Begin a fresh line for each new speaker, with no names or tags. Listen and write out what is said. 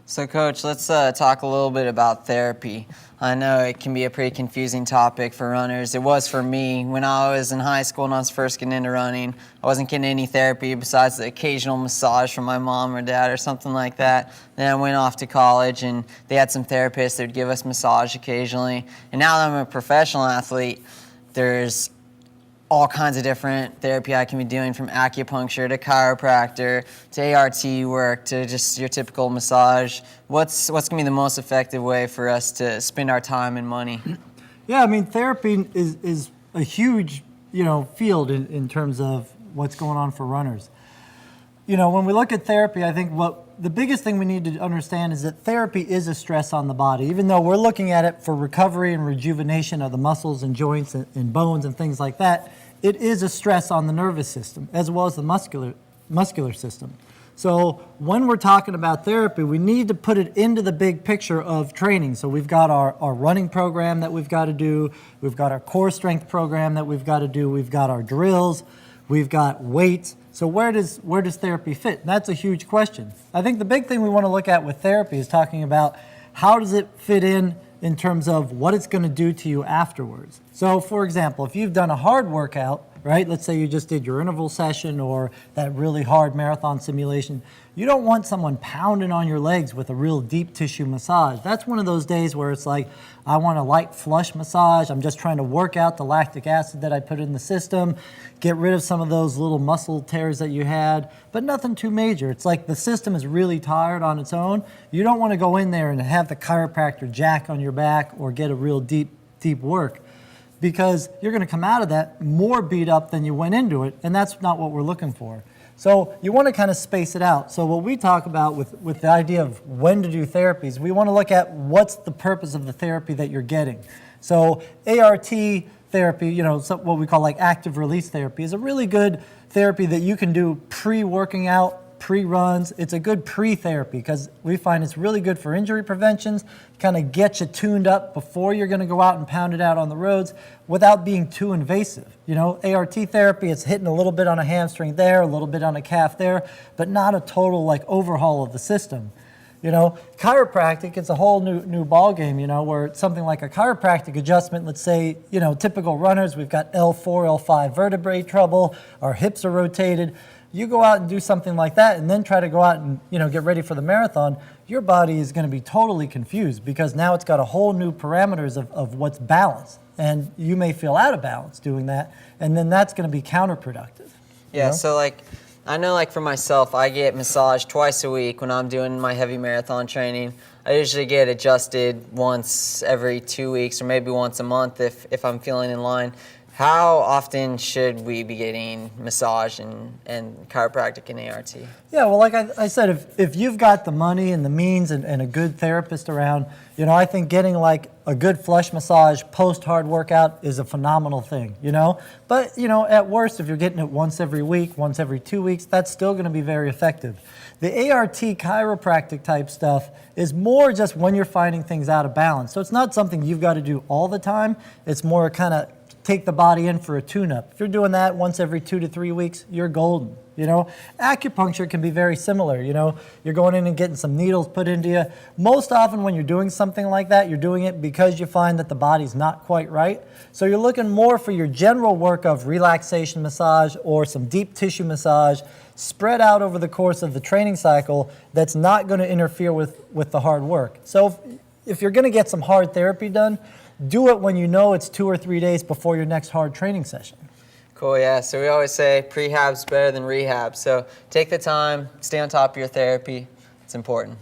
So Coach, let's talk a little bit about therapy. I know it can be a pretty confusing topic for runners. It was for me. When I was in high school and I was first getting into running, I wasn't getting any therapy besides the occasional massage from my mom or dad or something like that. Then I went off to college and they had some therapists that would give us massage occasionally. And now that I'm a professional athlete, there's all kinds of different therapy I can be doing, from acupuncture to chiropractor to ART work to just your typical massage. What's going to be the most effective way for us to spend our time and money?
Yeah, I mean, therapy is a huge, field in terms of what's going on for runners. When we look at therapy, I think the biggest thing we need to understand is that therapy is a stress on the body. Even though we're looking at it for recovery and rejuvenation of the muscles and joints and bones and things like that, it is a stress on the nervous system as well as the muscular system. So when we're talking about therapy, we need to put it into the big picture of training. So we've got our running program that we've got to do. We've got our core strength program that we've got to do. We've got our drills. We've got weights. So where does therapy fit? And that's a huge question. I think the big thing we want to look at with therapy is talking about how does it fit in terms of what it's going to do to you afterwards. So for example, if you've done a hard workout, right? Let's say you just did your interval session or that really hard marathon simulation. You don't want someone pounding on your legs with a real deep tissue massage. That's one of those days where it's like, I want a light flush massage. I'm just trying to work out the lactic acid that I put in the system, get rid of some of those little muscle tears that you had, but nothing too major. It's like the system is really tired on its own. You don't want to go in there and have the chiropractor jack on your back or get a real deep work, because you're going to come out of that more beat up than you went into it, and that's not what we're looking for. So you want to kind of space it out. So what we talk about with the idea of when to do therapies, we want to look at what's the purpose of the therapy that you're getting. So ART therapy, what we call like active release therapy, is a really good therapy that you can do pre-working out, pre-runs. It's a good pre-therapy because we find it's really good for injury preventions, kind of get you tuned up before you're going to go out and pound it out on the roads without being too invasive. ART therapy, it's hitting a little bit on a hamstring there, a little bit on a calf there, but not a total overhaul of the system. Chiropractic, it's a whole new ball game, where it's something like a chiropractic adjustment. Let's say, typical runners, we've got L4, L5 vertebrae trouble, our hips are rotated. You go out and do something like that and then try to go out and get ready for the marathon, your body is going to be totally confused because now it's got a whole new parameters of what's balanced. And you may feel out of balance doing that, and then that's going to be counterproductive.
Yeah, so I know for myself, I get massaged twice a week when I'm doing my heavy marathon training. I usually get adjusted once every 2 weeks or maybe once a month if I'm feeling in line. How often should we be getting massage and chiropractic and ART?
Yeah, well, like I said, if you've got the money and the means and a good therapist around, I think getting a good flush massage post-hard workout is a phenomenal thing, But, at worst, if you're getting it once every week, once every 2 weeks, that's still going to be very effective. The ART chiropractic type stuff is more just when you're finding things out of balance. So it's not something you've got to do all the time. It's more kind of take the body in for a tune-up. If you're doing that once every 2 to 3 weeks, you're golden. Acupuncture can be very similar. You're going in and getting some needles put into you. Most often when you're doing something like that, you're doing it because you find that the body's not quite right. So you're looking more for your general work of relaxation massage or some deep tissue massage spread out over the course of the training cycle that's not going to interfere with the hard work. So if you're going to get some hard therapy done, do it when you know it's 2 or 3 days before your next hard training session.
Cool, yeah. So we always say prehab's better than rehab. So take the time, stay on top of your therapy. It's important.